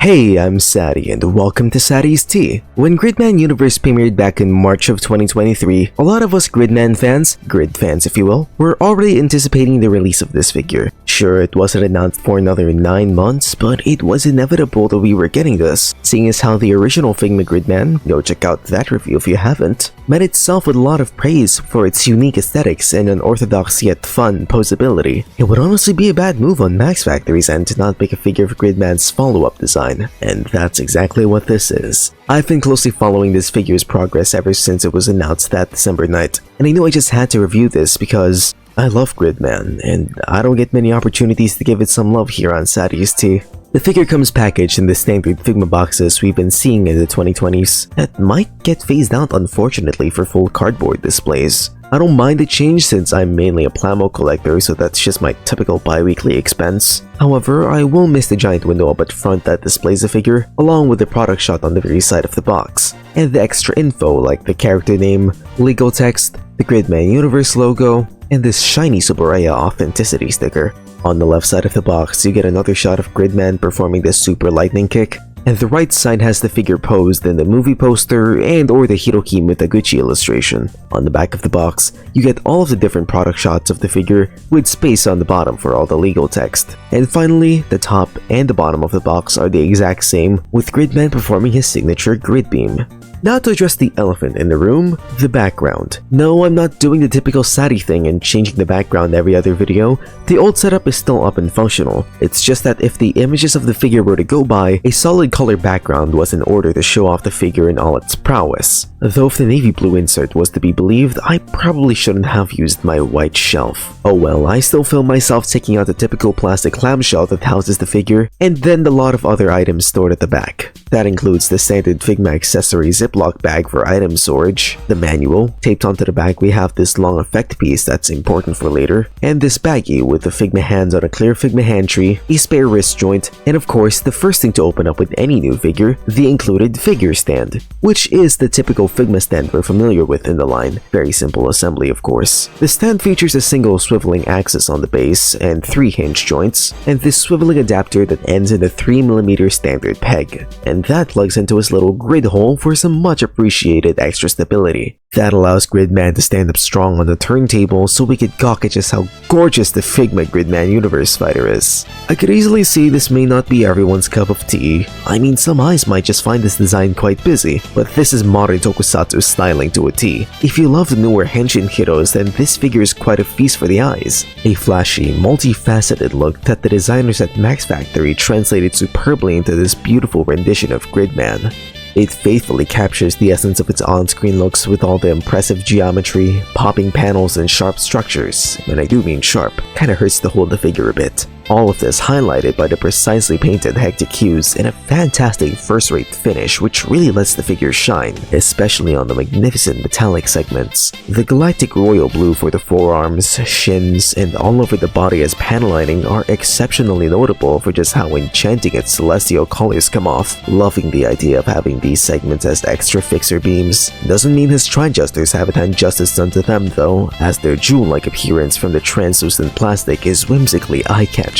Hey, I'm Sadi and welcome to Sadi's Tea. When Gridman Universe premiered back in March of 2023, a lot of us Gridman fans, Grid fans if you will, were already anticipating the release of this figure. Sure, it wasn't announced for another 9 months, but it was inevitable that we were getting this, seeing as how the original Figma Gridman, go check out that review if you haven't, met itself with a lot of praise for its unique aesthetics and unorthodox yet fun posability. It would honestly be a bad move on Max Factory's end to not make a figure of Gridman's follow-up design. And that's exactly what this is. I've been closely following this figure's progress ever since it was announced that December night, and I knew I just had to review this because I love Gridman, and I don't get many opportunities to give it some love here on Sadi's Tea. The figure comes packaged in the standard Figma boxes we've been seeing in the 2020s that might get phased out unfortunately for full cardboard displays. I don't mind the change since I'm mainly a Plamo collector, so that's just my typical bi-weekly expense. However, I will miss the giant window up at front that displays the figure, along with the product shot on the very side of the box, and the extra info like the character name, legal text, the Gridman Universe logo, and this shiny Subaraya authenticity sticker. On the left side of the box, you get another shot of Gridman performing the super lightning kick, and the right side has the figure posed in the movie poster and or the Hiroki Mitaguchi illustration. On the back of the box, you get all of the different product shots of the figure with space on the bottom for all the legal text. And finally, the top and the bottom of the box are the exact same, with Gridman performing his signature grid beam. Now to address the elephant in the room, the background. No, I'm not doing the typical Sadi thing and changing the background every other video. The old setup is still up and functional. It's just that if the images of the figure were to go by, a solid color background was in order to show off the figure in all its prowess. Though if the navy blue insert was to be believed, I probably shouldn't have used my white shelf. Oh well, I still film myself taking out the typical plastic clamshell that houses the figure, and then the lot of other items stored at the back. That includes the standard Figma accessory Ziploc bag for item storage, the manual. Taped onto the back we have this long effect piece that's important for later, and this baggie with the Figma hands on a clear Figma hand tree, a spare wrist joint, and of course the first thing to open up with any new figure, the included figure stand, which is the typical Figma stand we're familiar with in the line. Very simple assembly of course. The stand features a single swiveling axis on the base and 3 hinge joints, and this swiveling adapter that ends in a 3mm standard peg, and that plugs into his little grid hole for some much appreciated extra stability. That allows Gridman to stand up strong on the turntable so we could gawk at just how gorgeous the Figma Gridman Universe fighter is. I could easily see this may not be everyone's cup of tea. I mean, some eyes might just find this design quite busy, but this is modern tokusatsu styling to a T. If you love the newer henshin heroes, then this figure is quite a feast for the eyes. A flashy, multifaceted look that the designers at Max Factory translated superbly into this beautiful rendition of Gridman. It faithfully captures the essence of its on-screen looks with all the impressive geometry, popping panels, and sharp structures. And I do mean sharp, kinda hurts to hold the figure a bit. All of this highlighted by the precisely painted hectic hues and a fantastic first-rate finish which really lets the figure shine, especially on the magnificent metallic segments. The galactic royal blue for the forearms, shins, and all over the body as panel lining are exceptionally notable for just how enchanting its celestial colors come off. Loving the idea of having these segments as extra fixer beams. Doesn't mean his Trijusters haven't had justice done to them though, as their jewel-like appearance from the translucent plastic is whimsically eye-catching.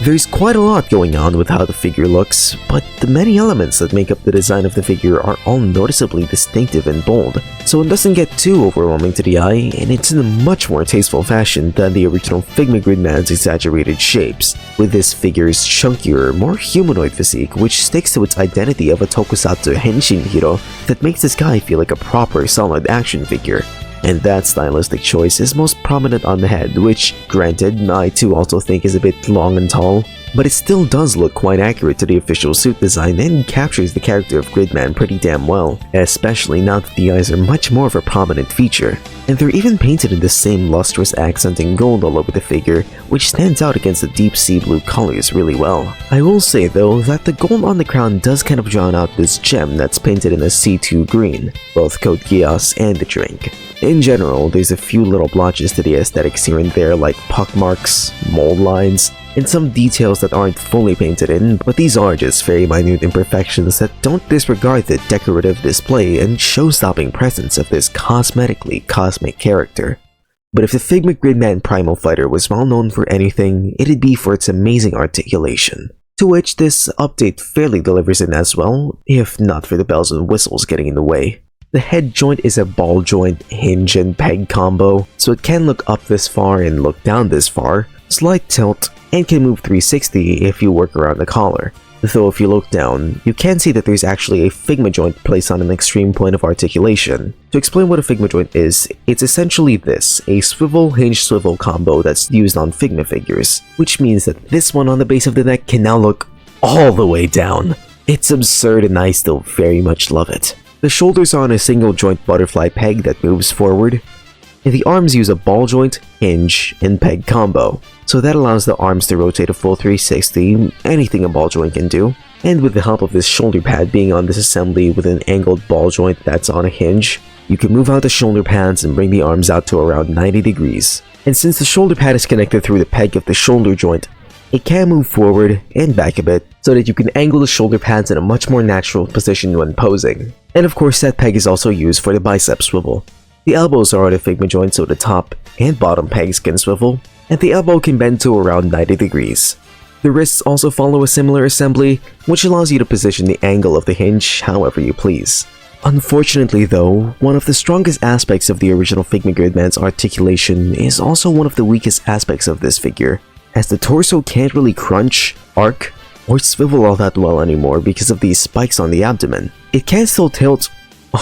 There's quite a lot going on with how the figure looks, but the many elements that make up the design of the figure are all noticeably distinctive and bold, so it doesn't get too overwhelming to the eye, and it's in a much more tasteful fashion than the original Figma Gridman's exaggerated shapes, with this figure's chunkier, more humanoid physique which sticks to its identity of a tokusatsu henshin hero that makes this guy feel like a proper solid action figure. And that stylistic choice is most prominent on the head, which, granted, I too also think is a bit long and tall, but it still does look quite accurate to the official suit design and captures the character of Gridman pretty damn well, especially now that the eyes are much more of a prominent feature. And they're even painted in the same lustrous accent in gold all over the figure, which stands out against the deep sea blue colors really well. I will say though that the gold on the crown does kind of drown out this gem that's painted in a C2 green, both Code Geass and the drink. In general, there's a few little blotches to the aesthetics here and there like puck marks, mold lines, and some details that aren't fully painted in, but these are just very minute imperfections that don't disregard the decorative display and show-stopping presence of this cosmetically cosmic character. But if the Figma Gridman Primal Fighter was well known for anything, it'd be for its amazing articulation. to which this update fairly delivers in as well, if not for the bells and whistles getting in the way. The head joint is a ball joint, hinge, and peg combo, so it can look up this far and look down this far, slight tilt, and can move 360 if you work around the collar. Though if you look down, you can see that there's actually a figma joint placed on an extreme point of articulation. To explain what a figma joint is, it's essentially this, a swivel hinge swivel combo that's used on figma figures, which means that this one on the base of the neck can now look all the way down. It's absurd and I still very much love it. The shoulders are on a single joint butterfly peg that moves forward, and the arms use a ball joint, hinge, and peg combo. So that allows the arms to rotate a full 360, anything a ball joint can do. And with the help of this shoulder pad being on this assembly with an angled ball joint that's on a hinge, you can move out the shoulder pads and bring the arms out to around 90 degrees. And since the shoulder pad is connected through the peg of the shoulder joint, it can move forward and back a bit so that you can angle the shoulder pads in a much more natural position when posing. And of course that peg is also used for the bicep swivel. The elbows are on a figma joint so the top and bottom pegs can swivel, and the elbow can bend to around 90 degrees. The wrists also follow a similar assembly, which allows you to position the angle of the hinge however you please. Unfortunately though, one of the strongest aspects of the original Figma Gridman's articulation is also one of the weakest aspects of this figure, as the torso can't really crunch, arc, or swivel all that well anymore because of these spikes on the abdomen. It can still tilt,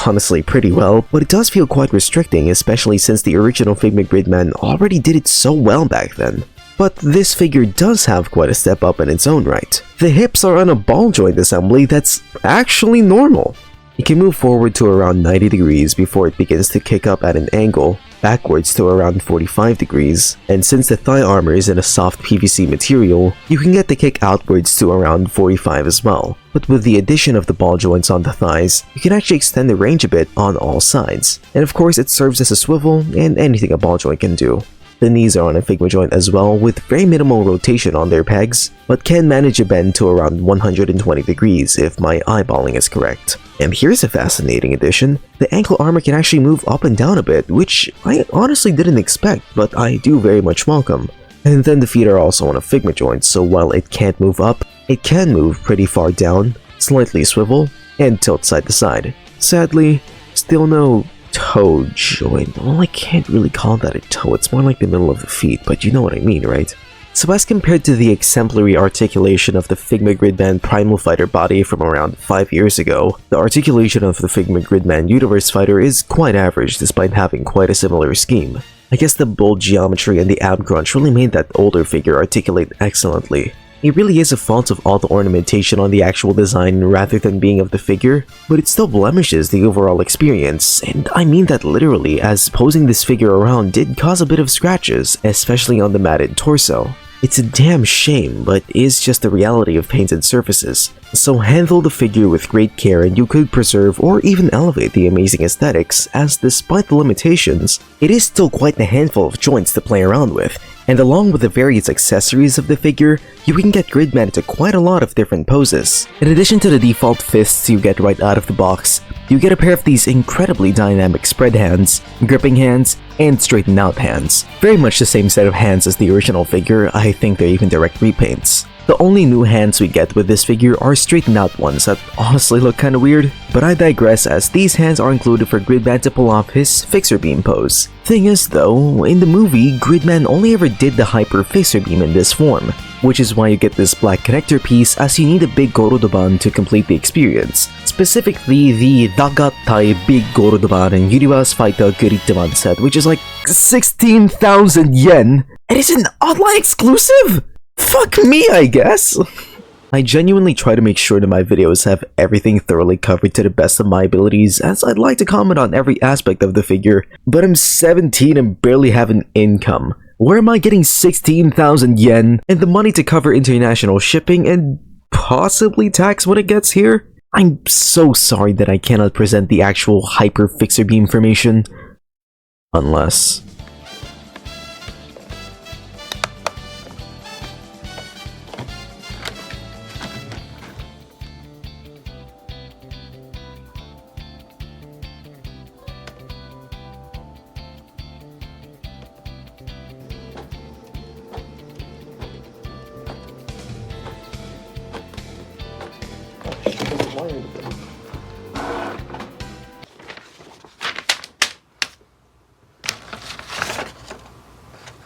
honestly pretty well, but it does feel quite restricting, especially since the original Figma Gridman already did it so well back then. But this figure does have quite a step up in its own right. The hips are on a ball joint assembly that's actually normal. It can move forward to around 90 degrees before it begins to kick up at an angle, backwards to around 45 degrees, and since the thigh armor is in a soft PVC material, you can get the kick outwards to around 45 as well. But with the addition of the ball joints on the thighs, you can actually extend the range a bit on all sides. And of course it serves as a swivel and anything a ball joint can do. The knees are on a Figma joint as well, with very minimal rotation on their pegs, but can manage a bend to around 120 degrees if my eyeballing is correct. And here's a fascinating addition: the ankle armor can actually move up and down a bit, which I honestly didn't expect, but I do very much welcome. And then the feet are also on a Figma joint, so while it can't move up, it can move pretty far down, slightly swivel, and tilt side to side. Sadly, still no toe joint. Well, I can't really call that a toe, it's more like the middle of the feet, but you know what I mean, right? So as compared to the exemplary articulation of the Figma Gridman Primal Fighter body from around 5 years ago, the articulation of the Figma Gridman Universe Fighter is quite average despite having quite a similar scheme. I guess the bold geometry and the ab crunch really made that older figure articulate excellently. It really is a fault of all the ornamentation on the actual design rather than being of the figure, but it still blemishes the overall experience, and I mean that literally, as posing this figure around did cause a bit of scratches, especially on the matted torso. It's a damn shame, but is just the reality of painted surfaces. So handle the figure with great care and you could preserve or even elevate the amazing aesthetics, as despite the limitations, it is still quite a handful of joints to play around with. And along with the various accessories of the figure, you can get Gridman into quite a lot of different poses. In addition to the default fists you get right out of the box, you get a pair of these incredibly dynamic spread hands, gripping hands, and straighten out hands. Very much the same set of hands as the original figure. I think they're even direct repaints. The only new hands we get with this figure are straightened out ones that honestly look kinda weird, but I digress, as these hands are included for Gridman to pull off his fixer beam pose. Thing is though, in the movie, Gridman only ever did the hyper fixer beam in this form, which is why you get this black connector piece, as you need a big Gorodoban to complete the experience. Specifically the Dagatai Big Gorodoban and Universe Fighter Gridman set, which is like 16,000 yen, and it's an online exclusive! Fuck me, I guess! I genuinely try to make sure that my videos have everything thoroughly covered to the best of my abilities, as I'd like to comment on every aspect of the figure, but I'm 17 and barely have an income. Where am I getting 16,000 yen and the money to cover international shipping and possibly tax when it gets here? I'm so sorry that I cannot present the actual hyper fixer beam information. Unless...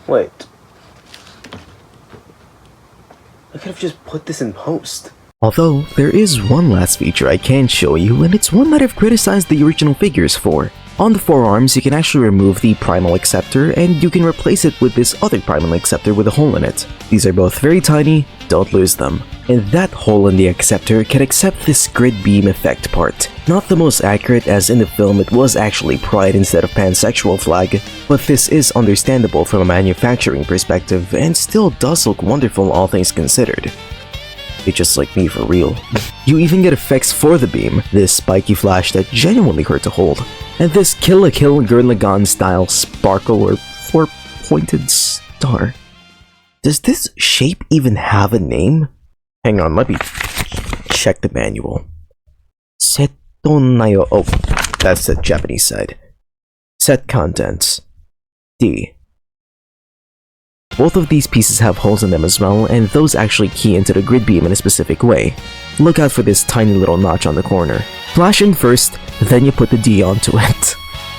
Wait. I could have just put this in post. Although, there is one last feature I can show you, and it's one that I've criticized the original figures for. On the forearms, you can actually remove the primal acceptor, and you can replace it with this other primal acceptor with a hole in it. These are both very tiny, don't lose them. And that hole in the acceptor can accept this grid beam effect part. Not the most accurate, as in the film it was actually pride instead of pansexual flag, but this is understandable from a manufacturing perspective and still does look wonderful all things considered. You're just like me for real. You even get effects for the beam, this spiky flash that genuinely hurt to hold, and this Kill la Kill Gurren Lagann style sparkle or four-pointed star. Does this shape even have a name? Hang on, let me check the manual. Setonayo. Oh, that's the Japanese side. Set contents. D. Both of these pieces have holes in them as well, and those actually key into the grid beam in a specific way. Look out for this tiny little notch on the corner. Flash in first, then you put the D onto it.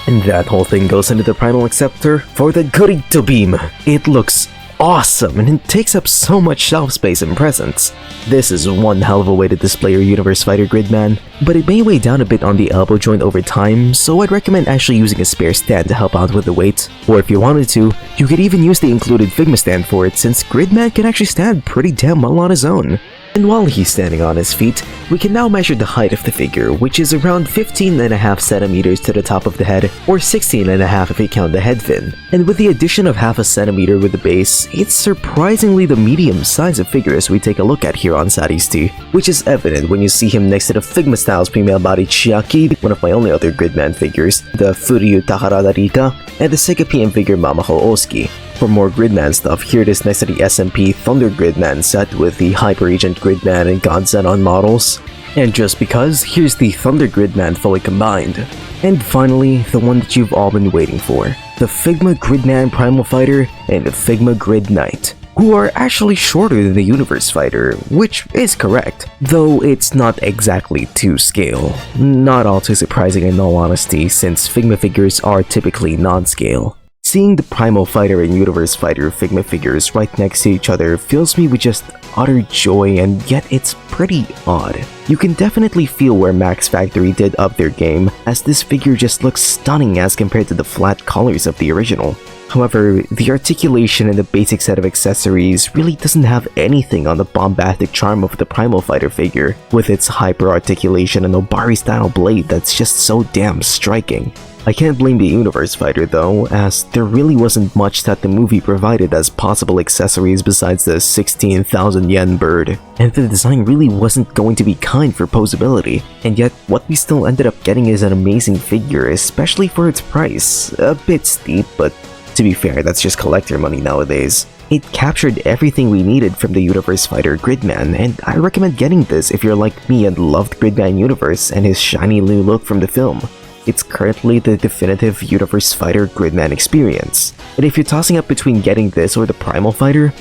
And that whole thing goes into the primal acceptor for the Gurito beam. It looks awesome, and it takes up so much shelf space and presence. This is one hell of a way to display your Universe Fighter Gridman, but it may weigh down a bit on the elbow joint over time, so I'd recommend actually using a spare stand to help out with the weight. Or if you wanted to, you could even use the included Figma stand for it, since Gridman can actually stand pretty damn well on his own. And while he's standing on his feet, we can now measure the height of the figure, which is around 15.5 centimeters to the top of the head, or 16.5 if you count the head fin. And with the addition of half a centimeter with the base, it's surprisingly the medium size of figures we take a look at here on Sadi's T, which is evident when you see him next to the Figma Styles female body Chiaki, one of my only other Gridman figures, the Furyu Takarada Rika, and the Sega PM figure Mamaho Osuki. For more Gridman stuff, here it is next to the SMP Thunder Gridman set with the Hyper Agent Gridman and Godzenon models. And just because, here's the Thunder Gridman fully combined. And finally, the one that you've all been waiting for, the Figma Gridman Primal Fighter and the Figma Grid Knight, who are actually shorter than the Universe Fighter, which is correct, though it's not exactly to scale. Not all too surprising in all honesty, since Figma figures are typically non-scale. Seeing the Primal Fighter and Universe Fighter Figma figures right next to each other fills me with just utter joy, and yet it's pretty odd. You can definitely feel where Max Factory did up their game, as this figure just looks stunning as compared to the flat colors of the original. However, the articulation and the basic set of accessories really doesn't have anything on the bombastic charm of the Primal Fighter figure, with its hyper-articulation and Obari-style blade that's just so damn striking. I can't blame the Universe Fighter though, as there really wasn't much that the movie provided as possible accessories besides the 16,000 yen bird, and the design really wasn't going to be kind for posability, and yet what we still ended up getting is an amazing figure, especially for its price. A bit steep, but to be fair, that's just collector money nowadays. It captured everything we needed from the Universe Fighter Gridman, and I recommend getting this if you're like me and loved Gridman Universe and his shiny new look from the film. It's currently the definitive Universe Fighter Gridman experience. And if you're tossing up between getting this or the Primal Fighter,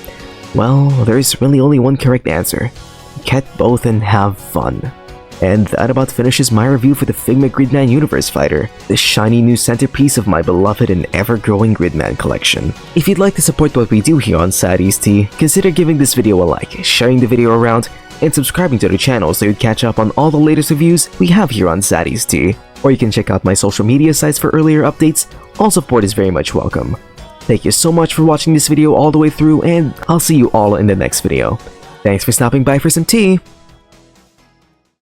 well, there's really only one correct answer. Get both and have fun. And that about finishes my review for the Figma Gridman Universe Fighter, the shiny new centerpiece of my beloved and ever-growing Gridman collection. If you'd like to support what we do here on Sadi's T, consider giving this video a like, sharing the video around, and subscribing to the channel so you'd catch up on all the latest reviews we have here on Sadi's T. Or you can check out my social media sites for earlier updates. All support is very much welcome. Thank you so much for watching this video all the way through, and I'll see you all in the next video. Thanks for stopping by for some tea!